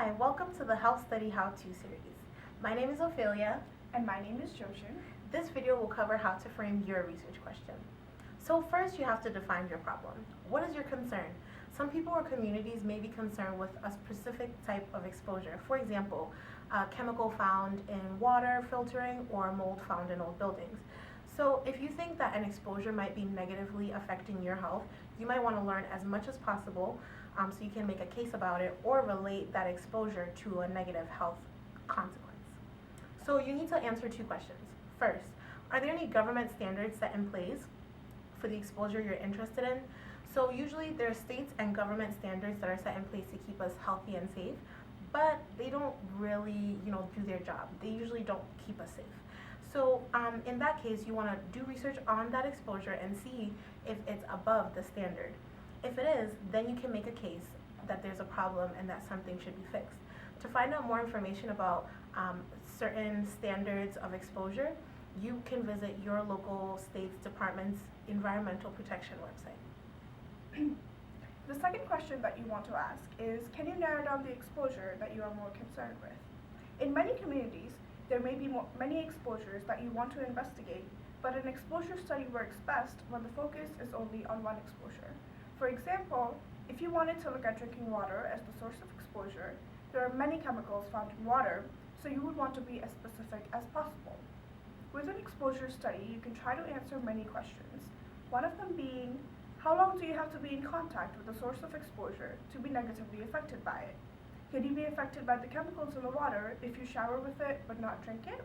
Hi, welcome to the Health Study How-To series. My name is Ophelia. And my name is Joshin. This video will cover how to frame your research question. So first you have to define your problem. What is your concern? Some people or communities may be concerned with a specific type of exposure. For example, a chemical found in water filtering or mold found in old buildings. So if you think that an exposure might be negatively affecting your health, you might want to learn as much as possible so you can make a case about it or relate that exposure to a negative health consequence. So you need to answer two questions. First, are there any government standards set in place for the exposure you're interested in? So usually there are states and government standards that are set in place to keep us healthy and safe, but they don't really, do their job. They usually don't keep us safe. So in that case, you want to do research on that exposure and see if it's above the standard. If it is, then you can make a case that there's a problem and that something should be fixed. To find out more information about certain standards of exposure, you can visit your local state's department's environmental protection website. The second question that you want to ask is, can you narrow down the exposure that you are more concerned with? In many communities, there may be many exposures that you want to investigate, but an exposure study works best when the focus is only on one exposure. For example, if you wanted to look at drinking water as the source of exposure, there are many chemicals found in water, so you would want to be as specific as possible. With an exposure study, you can try to answer many questions, one of them being, how long do you have to be in contact with the source of exposure to be negatively affected by it? Can you be affected by the chemicals in the water if you shower with it but not drink it?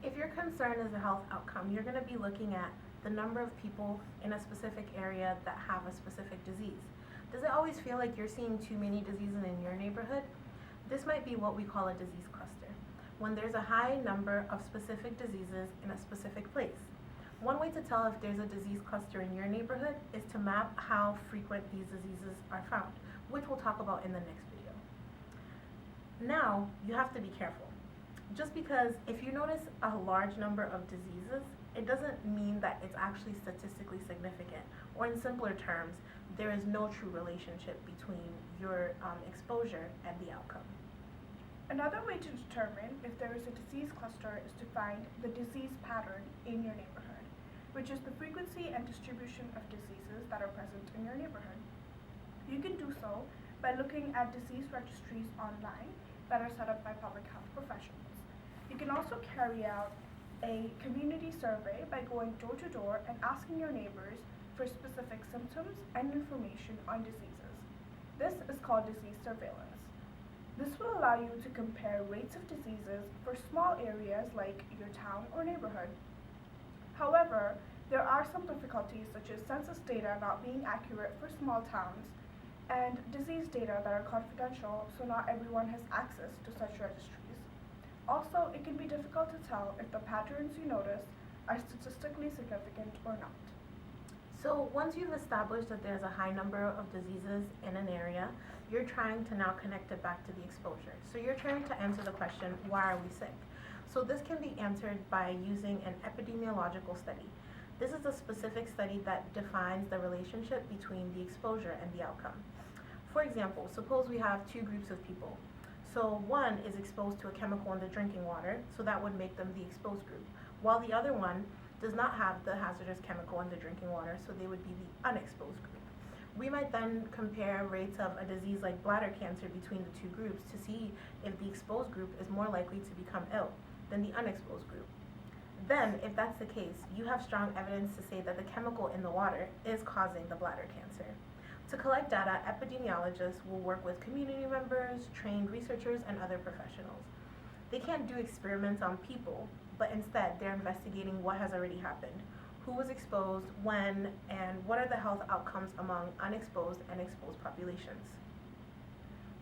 If your concern is a health outcome, you're going to be looking at the number of people in a specific area that have a specific disease. Does it always feel like you're seeing too many diseases in your neighborhood? This might be what we call a disease cluster, when there's a high number of specific diseases in a specific place. One way to tell if there's a disease cluster in your neighborhood is to map how frequent these diseases are found, which we'll talk about in the next video. Now, you have to be careful. Just because if you notice a large number of diseases, it doesn't mean that it's actually statistically significant, or in simpler terms, there is no true relationship between your exposure and the outcome. Another way to determine if there is a disease cluster is to find the disease pattern in your neighborhood, which is the frequency and distribution of diseases that are present in your neighborhood. You can do so by looking at disease registries online that are set up by public health professionals. You can also carry out a community survey by going door to door and asking your neighbors for specific symptoms and information on diseases. This is called disease surveillance. This will allow you to compare rates of diseases for small areas like your town or neighborhood. However, there are some difficulties such as census data not being accurate for small towns and disease data that are confidential, so not everyone has access to such registries. Also, it can be difficult to tell if the patterns you notice are statistically significant or not. So once you've established that there's a high number of diseases in an area, you're trying to now connect it back to the exposure. So you're trying to answer the question, why are we sick? So this can be answered by using an epidemiological study. This is a specific study that defines the relationship between the exposure and the outcome. For example, suppose we have two groups of people. So one is exposed to a chemical in the drinking water, so that would make them the exposed group, while the other one does not have the hazardous chemical in the drinking water, so they would be the unexposed group. We might then compare rates of a disease like bladder cancer between the two groups to see if the exposed group is more likely to become ill than the unexposed group. Then, if that's the case, you have strong evidence to say that the chemical in the water is causing the bladder cancer. To collect data, epidemiologists will work with community members, trained researchers, and other professionals. They can't do experiments on people, but instead they're investigating what has already happened, who was exposed, when, and what are the health outcomes among unexposed and exposed populations.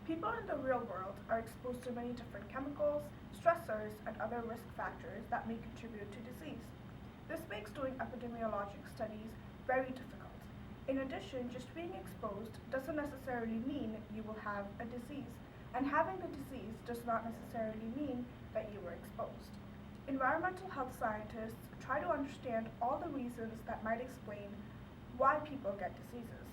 People in the real world are exposed to many different chemicals, stressors, and other risk factors that may contribute to disease. This makes doing epidemiologic studies very difficult. In addition, just being exposed doesn't necessarily mean you will have a disease, and having the disease does not necessarily mean that you were exposed. Environmental health scientists try to understand all the reasons that might explain why people get diseases.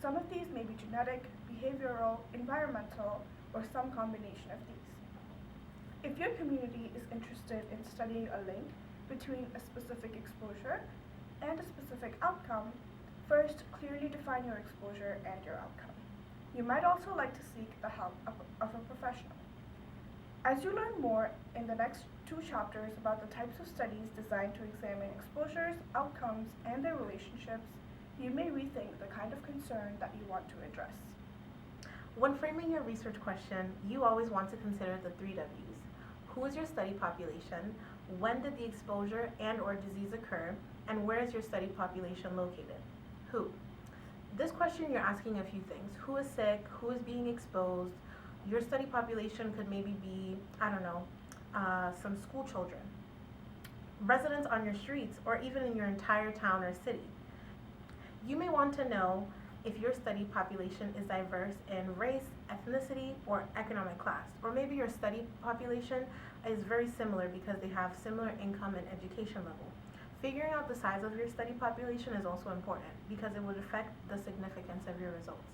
Some of these may be genetic, behavioral, environmental, or some combination of these. If your community is interested in studying a link between a specific exposure and a specific outcome, first clearly define your exposure and your outcome. You might also like to seek the help of a professional. As you learn more in the next 2 chapters about the types of studies designed to examine exposures, outcomes, and their relationships, you may rethink the kind of concern that you want to address. When framing your research question, you always want to consider the 3 W's. Who is your study population? When did the exposure and/or disease occur? And where is your study population located? Who? This question, you're asking a few things. Who is sick? Who is being exposed? Your study population could maybe be, some school children, residents on your streets, or even in your entire town or city. You may want to know if your study population is diverse in race, ethnicity, or economic class. Or maybe your study population is very similar because they have similar income and education level. Figuring out the size of your study population is also important because it would affect the significance of your results.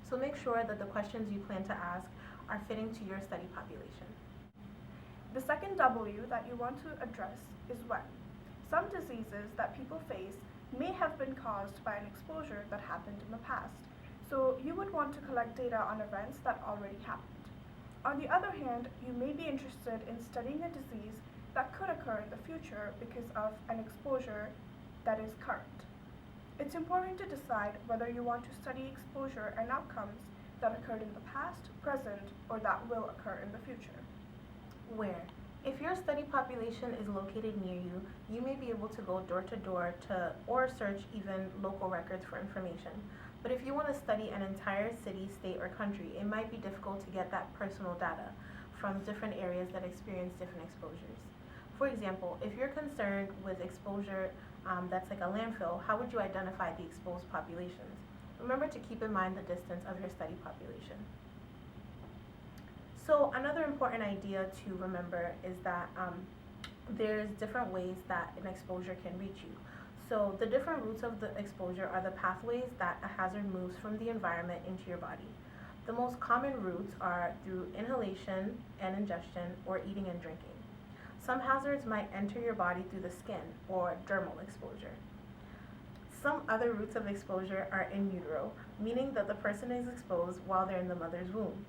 So make sure that the questions you plan to ask are fitting to your study population. The second W that you want to address is when. Some diseases that people face may have been caused by an exposure that happened in the past, so you would want to collect data on events that already happened. On the other hand, you may be interested in studying a disease that could occur in the future because of an exposure that is current. It's important to decide whether you want to study exposure and outcomes that occurred in the past, present, or that will occur in the future. Where? If your study population is located near you, you may be able to go door to door or search even local records for information. But if you want to study an entire city, state, or country, it might be difficult to get that personal data from different areas that experience different exposures. For example, if you're concerned with exposure that's like a landfill, how would you identify the exposed populations? Remember to keep in mind the distance of your study population. So another important idea to remember is that there's different ways that an exposure can reach you. So the different routes of the exposure are the pathways that a hazard moves from the environment into your body. The most common routes are through inhalation and ingestion or eating and drinking. Some hazards might enter your body through the skin or dermal exposure. Some other routes of exposure are in utero, meaning that the person is exposed while they're in the mother's womb.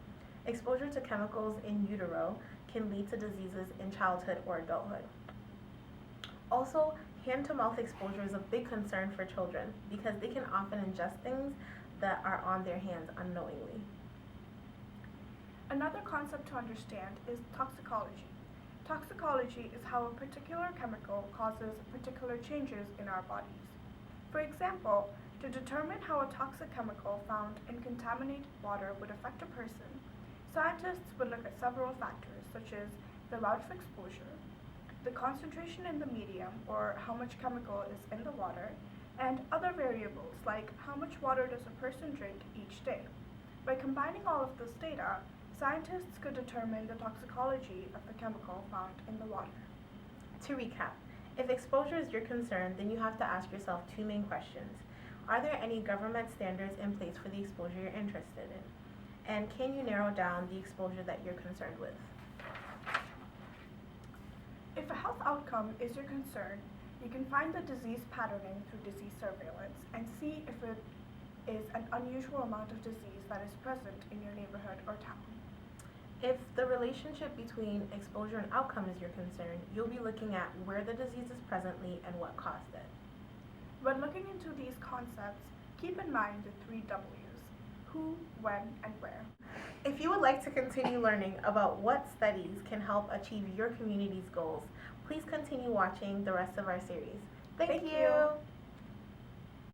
Exposure to chemicals in utero can lead to diseases in childhood or adulthood. Also, hand-to-mouth exposure is a big concern for children because they can often ingest things that are on their hands unknowingly. Another concept to understand is toxicology. Toxicology is how a particular chemical causes particular changes in our bodies. For example, to determine how a toxic chemical found in contaminated water would affect a person, scientists would look at several factors such as the route of exposure, the concentration in the medium or how much chemical is in the water, and other variables like how much water does a person drink each day. By combining all of this data, scientists could determine the toxicology of the chemical found in the water. To recap, if exposure is your concern, then you have to ask yourself 2 main questions. Are there any government standards in place for the exposure you're interested in? And can you narrow down the exposure that you're concerned with? If a health outcome is your concern, you can find the disease patterning through disease surveillance and see if it is an unusual amount of disease that is present in your neighborhood or town. If the relationship between exposure and outcome is your concern, you'll be looking at where the disease is presently and what caused it. When looking into these concepts, keep in mind the 3 W's: who, when, and where. If you would like to continue learning about what studies can help achieve your community's goals, please continue watching the rest of our series. Thank you.